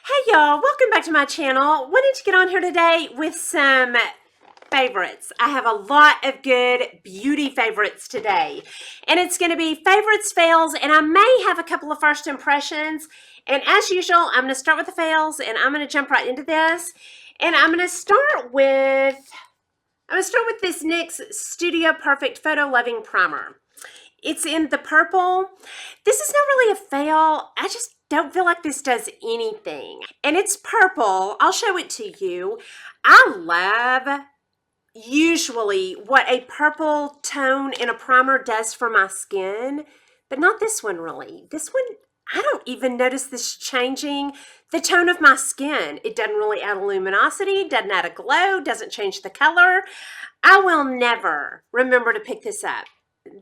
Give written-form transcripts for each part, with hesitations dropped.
Hey y'all, welcome back to my channel. Wanted to get on here today with some favorites. I have a lot of good beauty favorites today. And it's going to be favorites, fails, and I may have a couple of first impressions. And as usual, I'm going to start with the fails and I'm going to jump right into this. And I'm going to start with this NYX Studio Perfect Photo Loving Primer. It's in the purple. This is not really a fail. I just don't feel like this does anything. And it's purple. I'll show it to you. I love usually what a purple tone in a primer does for my skin, but not this one really. This one, I don't even notice this changing the tone of my skin. It doesn't really add a luminosity, doesn't add a glow, doesn't change the color. I will never remember to pick this up.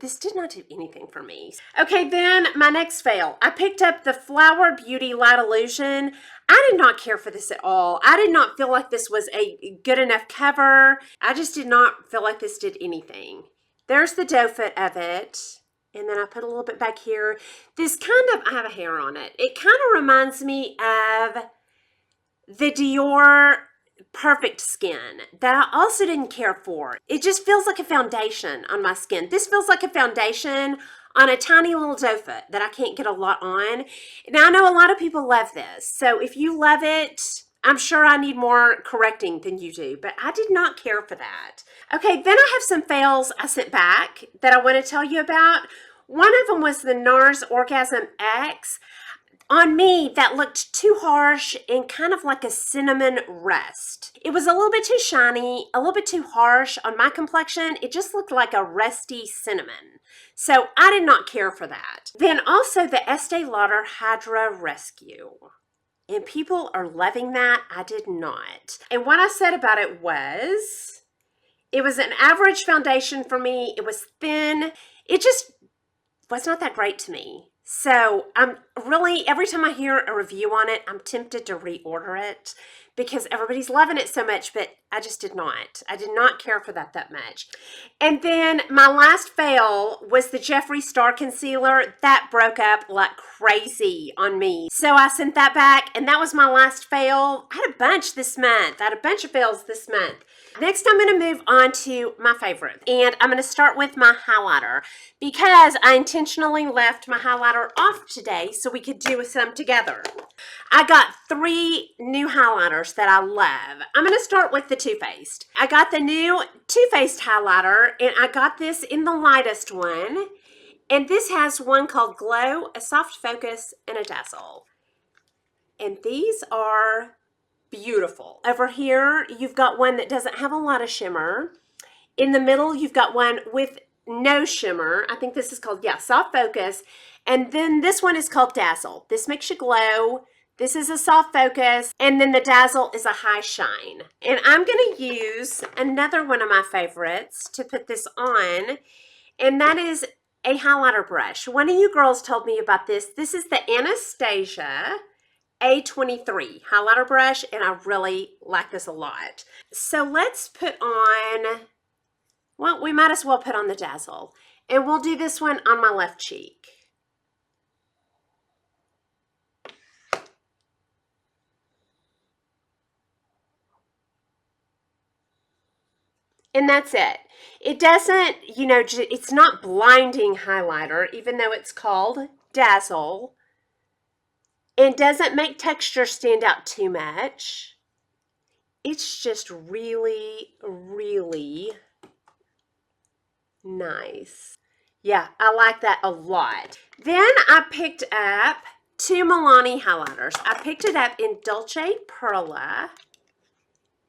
This did not do anything for me. Okay, then my next fail. I picked up the Flower Beauty Light Illusion. I did not care for this at all. I did not feel like this was a good enough cover. I just did not feel like this did anything. There's the doe foot of it. And then I put a little bit back here. This kind of, I have a hair on it. It kind of reminds me of the Dior Perfect Skin that I also didn't care for. It just feels like a foundation on my skin. This feels like a foundation on a tiny little doe foot that I can't get a lot on. Now I know a lot of people love this, so if you love it, I'm sure I need more correcting than you do, but I did not care for that. Okay, then I have some fails I sent back that I want to tell you about. One of them was the NARS Orgasm X. On me, that looked too harsh and kind of like a cinnamon rust. It was a little bit too shiny, a little bit too harsh on my complexion. It just looked like a rusty cinnamon. So I did not care for that. Then also the Estee Lauder Hydra Rescue. And people are loving that. I did not. And what I said about it was an average foundation for me. It was thin. It just was not that great to me. So I'm really, every time I hear a review on it, I'm tempted to reorder it because everybody's loving it so much, but I just did not. I did not care for that much. And then my last fail was the Jeffree Star Concealer. That broke up like crazy on me. So I sent that back and that was my last fail. I had a bunch this month. I had a bunch of fails this month. Next, I'm going to move on to my favorite, and I'm going to start with my highlighter because I intentionally left my highlighter off today so we could do some together. I got 3 new highlighters that I love. I'm going to start with the Too Faced. I got the new Too Faced highlighter, and I got this in the lightest one, and this has one called Glow, a Soft Focus, and a Dazzle. And these are beautiful. Over here, you've got one that doesn't have a lot of shimmer. In the middle, you've got one with no shimmer. I think this is called, Soft Focus. And then this one is called Dazzle. This makes you glow. This is a Soft Focus. And then the Dazzle is a High Shine. And I'm going to use another one of my favorites to put this on. And that is a highlighter brush. One of you girls told me about this. This is the Anastasia A23 highlighter brush, and I really like this a lot. So let's put on, well, we might as well put on the Dazzle, and we'll do this one on my left cheek. And that's it. It doesn't, it's not blinding highlighter, even though it's called Dazzle. It doesn't make texture stand out too much. It's just really, really nice. Yeah, I like that a lot. Then I picked up 2 Milani highlighters. I picked it up in Dolce Perla.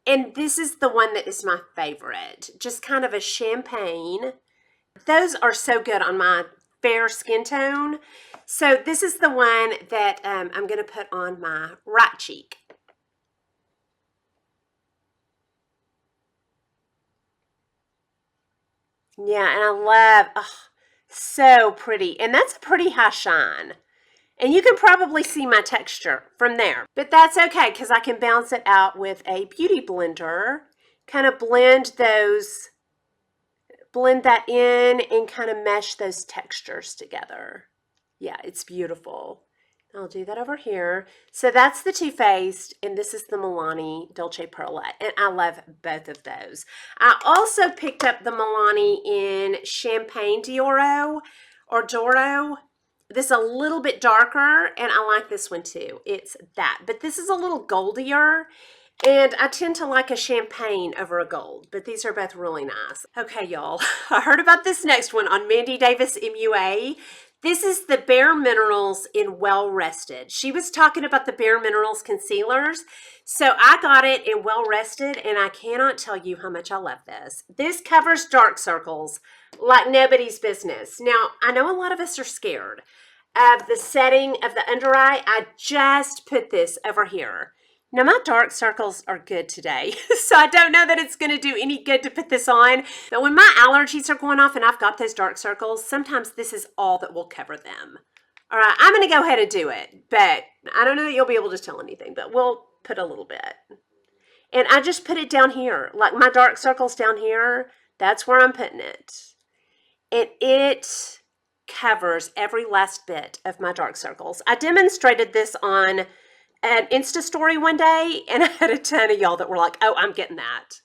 And this is the one that is my favorite. Just kind of a champagne. Those are so good on my fair skin tone. So this is the one that I'm going to put on my right cheek. Yeah, and I love, oh, so pretty. And that's a pretty high shine. And you can probably see my texture from there. But that's okay because I can bounce it out with a beauty blender. Kind of blend that in and kind of mesh those textures together. Yeah, it's beautiful. I'll do that over here. So that's the Too Faced, and this is the Milani Dolce Perlette, and I love both of those. I also picked up the Milani in Champagne Dioro or Doro. This is a little bit darker, and I like this one too. It's that, but this is a little goldier, and I tend to like a champagne over a gold, but these are both really nice. Okay, y'all, I heard about this next one on Mandy Davis MUA. This is the Bare Minerals in Well Rested. She was talking about the Bare Minerals concealers. So I got it in Well Rested, and I cannot tell you how much I love this. This covers dark circles like nobody's business. Now, I know a lot of us are scared of the setting of the under eye. I just put this over here. Now, my dark circles are good today, so I don't know that it's going to do any good to put this on. But when my allergies are going off and I've got those dark circles, sometimes this is all that will cover them. All right, I'm going to go ahead and do it, but I don't know that you'll be able to tell anything, but we'll put a little bit. And I just put it down here, like my dark circles down here, that's where I'm putting it. And it covers every last bit of my dark circles. I demonstrated this on an Insta story one day, and I had a ton of y'all that were like, oh, I'm getting that.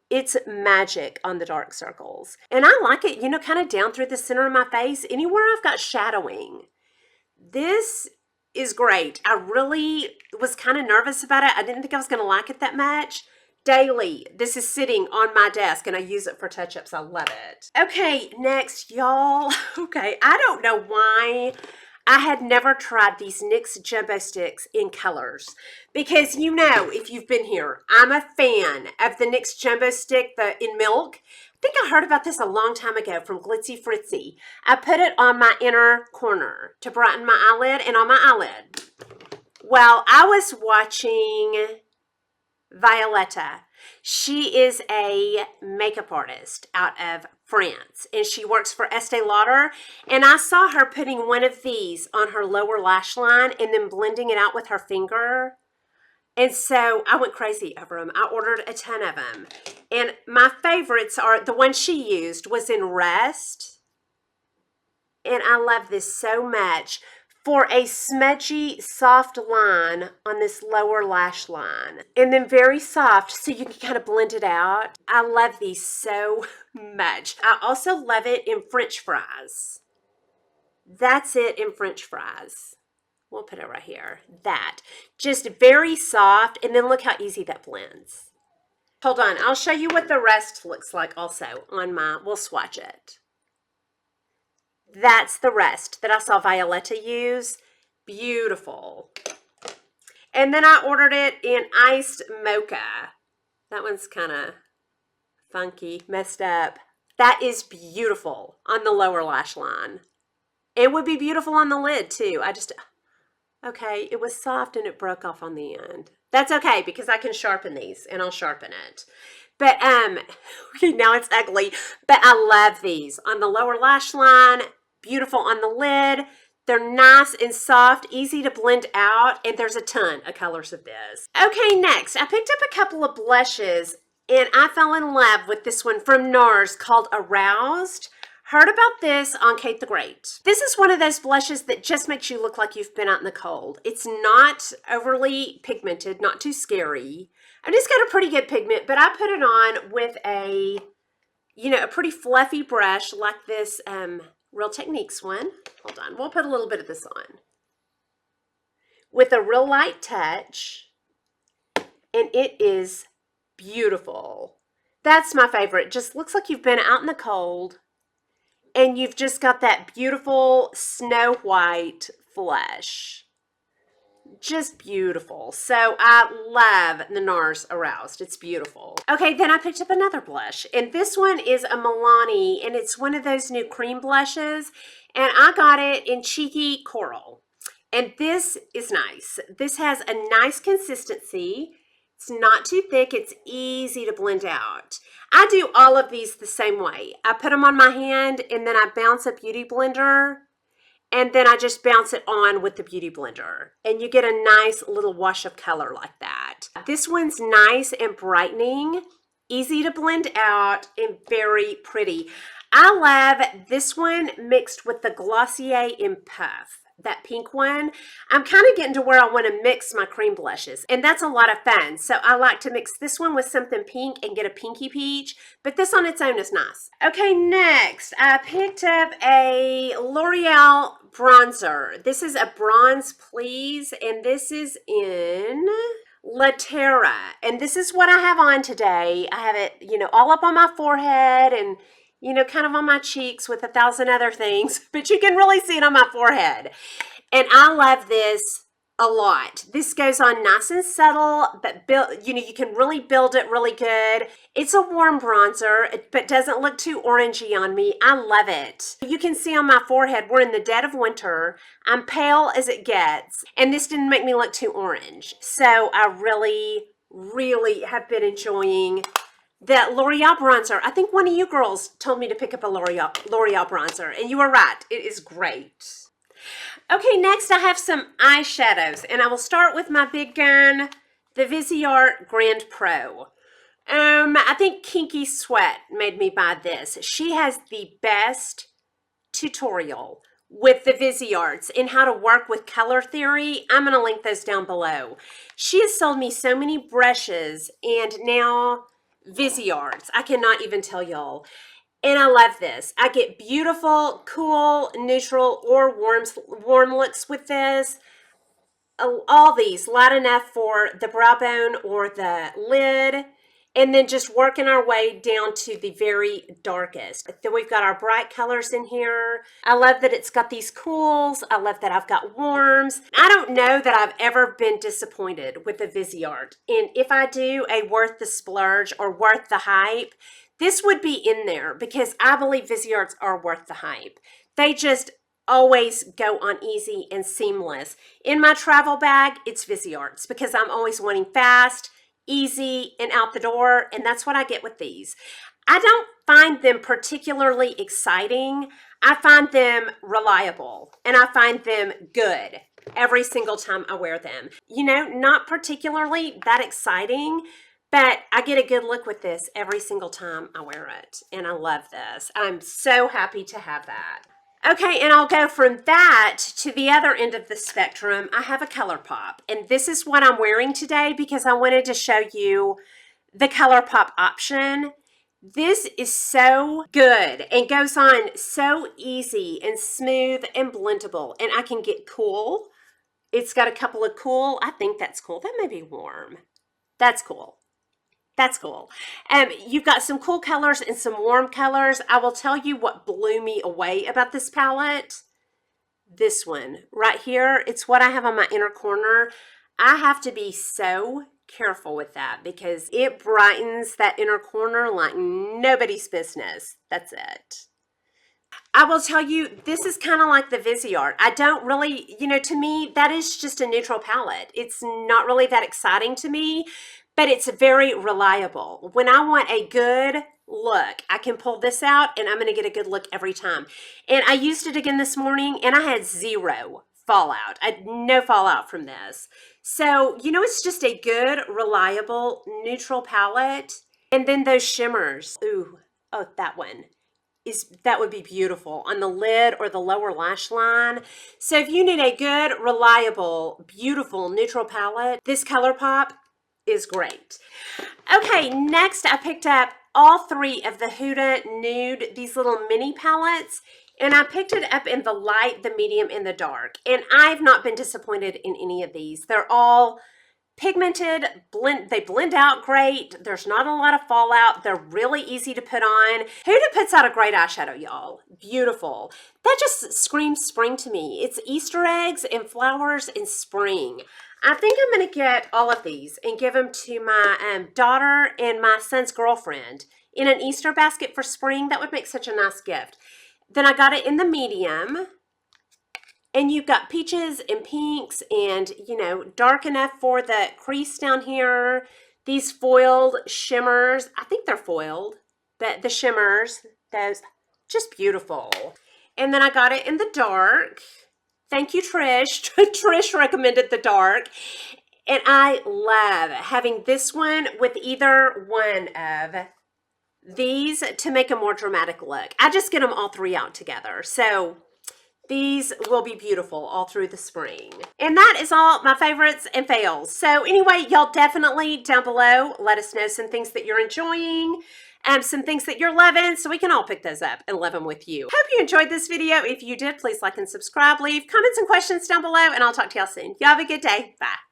It's magic on the dark circles. And I like it, you know, kind of down through the center of my face, anywhere I've got shadowing. This is great. I really was kind of nervous about it. I didn't think I was going to like it that much. Daily, this is sitting on my desk, and I use it for touch-ups. I love it. Okay, next, y'all. Okay, I don't know why I had never tried these NYX Jumbo Sticks in colors, because you know, if you've been here, I'm a fan of the NYX Jumbo Stick in Milk. I think I heard about this a long time ago from Glitzy Fritzy. I put it on my inner corner to brighten my eyelid and on my eyelid. Well, I was watching Violetta. She is a makeup artist out of France, and she works for Estee Lauder, and I saw her putting one of these on her lower lash line and then blending it out with her finger, and so I went crazy over them. I ordered a ton of them, and my favorites are, the one she used was in Rest, and I love this so much for a smudgy, soft line on this lower lash line. And then very soft, so you can kind of blend it out. I love these so much. I also love it in French fries. That's it in French fries. We'll put it right here. That. Just very soft, and then look how easy that blends. Hold on, I'll show you what the rest looks like also on my, we'll swatch it. That's the rest that I saw Violetta use. Beautiful. And then I ordered it in Iced Mocha. That one's kind of funky, messed up. That is beautiful on the lower lash line. It would be beautiful on the lid too. Okay, it was soft and it broke off on the end. That's okay, because I can sharpen these, and I'll sharpen it. But, okay, now it's ugly, but I love these on the lower lash line. Beautiful on the lid. They're nice and soft, easy to blend out, and there's a ton of colors of this. Okay, next, I picked up a couple of blushes, and I fell in love with this one from NARS called Aroused. Heard about this on Kate the Great. This is one of those blushes that just makes you look like you've been out in the cold. It's not overly pigmented, not too scary. I've just got a pretty good pigment, but I put it on with a, you know, a pretty fluffy brush like this, Real Techniques one. Hold on, we'll put a little bit of this on. With a real light touch, and it is beautiful. That's my favorite. Just looks like you've been out in the cold, and you've just got that beautiful snow white flesh. Just beautiful. So I love the NARS Aroused. It's beautiful. Okay, then I picked up another blush, and this one is a Milani, and it's one of those new cream blushes, and I got it in Cheeky Coral, and this is nice. This has a nice consistency. It's not too thick. It's easy to blend out. I do all of these the same way. I put them on my hand, and then I bounce a beauty blender, and then I just bounce it on with the beauty blender, and you get a nice little wash of color like that. This one's nice and brightening, easy to blend out, and very pretty. I love this one mixed with the Glossier in Puff. that pink one, I'm kind of getting to where I want to mix my cream blushes, and that's a lot of fun. So I like to mix this one with something pink and get a pinky peach, but this on its own is nice. Okay, next I picked up a L'Oreal bronzer. This is a Bronze Please, and this is in La Terra, and this is what I have on today. I have it, all up on my forehead and, kind of on my cheeks with 1,000 other things, but you can really see it on my forehead. And I love this a lot. This goes on nice and subtle, but you can really build it really good. It's a warm bronzer, but doesn't look too orangey on me. I love it. You can see on my forehead, we're in the dead of winter. I'm pale as it gets, and this didn't make me look too orange. So I really, really have been enjoying that L'Oreal bronzer. I think one of you girls told me to pick up a L'Oreal bronzer, and you were right. It is great. Okay, next I have some eyeshadows, and I will start with my big gun, the Viseart Grande Pro. I think Kinky Sweat made me buy this. She has the best tutorial with the Visearts in how to work with color theory. I'm going to link those down below. She has sold me so many brushes and now Visearts. I cannot even tell y'all. And I love this. I get beautiful, cool, neutral, or warm looks with this. All these, light enough for the brow bone or the lid. And then just working our way down to the very darkest. Then we've got our bright colors in here. I love that it's got these cools. I love that I've got warms. I don't know that I've ever been disappointed with the Viseart. And if I do a worth the splurge or worth the hype, this would be in there because I believe Visearts are worth the hype. They just always go on easy and seamless. In my travel bag, it's Visearts because I'm always wanting fast, easy, and out the door, and that's what I get with these. I don't find them particularly exciting. I find them reliable, and I find them good every single time I wear them. Not particularly that exciting, but I get a good look with this every single time I wear it, and I love this. I'm so happy to have that. Okay, and I'll go from that to the other end of the spectrum. I have a ColourPop, and this is what I'm wearing today because I wanted to show you the ColourPop option. This is so good and goes on so easy and smooth and blendable, and I can get cool. It's got a couple of cool, I think that's cool. That may be warm. That's cool. That's cool. You've got some cool colors and some warm colors. I will tell you what blew me away about this palette. This one right here, it's what I have on my inner corner. I have to be so careful with that because it brightens that inner corner like nobody's business. That's it. I will tell you, this is kind of like the Viseart. I don't really, to me, that is just a neutral palette. It's not really that exciting to me, but it's very reliable. When I want a good look, I can pull this out and I'm going to get a good look every time. And I used it again this morning and I had zero fallout. I had no fallout from this. So, it's just a good, reliable, neutral palette. And then those shimmers. Ooh, oh, that one. That would be beautiful on the lid or the lower lash line. So if you need a good, reliable, beautiful, neutral palette, this ColourPop is great. Okay, next I picked up all three of the Huda Nude, these little mini palettes, and I picked it up in the light, the medium, and the dark. And I've not been disappointed in any of these. They're all pigmented, they blend out great. There's not a lot of fallout. They're really easy to put on. Huda puts out a great eyeshadow, y'all. Beautiful. That just screams spring to me. It's Easter eggs and flowers in spring. I think I'm going to get all of these and give them to my daughter and my son's girlfriend in an Easter basket for spring. That would make such a nice gift. Then I got it in the medium. And you've got peaches and pinks and, dark enough for the crease down here. These foiled shimmers. I think they're foiled. The shimmers, those, just beautiful. And then I got it in the dark. Thank you, Trish. Trish recommended the dark. And I love having this one with either one of these to make a more dramatic look. I just get them all three out together. So These will be beautiful all through the spring. And that is all my favorites and fails. So anyway, y'all definitely down below, let us know some things that you're enjoying, some things that you're loving, so we can all pick those up and love them with you. Hope you enjoyed this video. If you did, please like and subscribe. Leave comments and questions down below, and I'll talk to y'all soon. Y'all have a good day. Bye.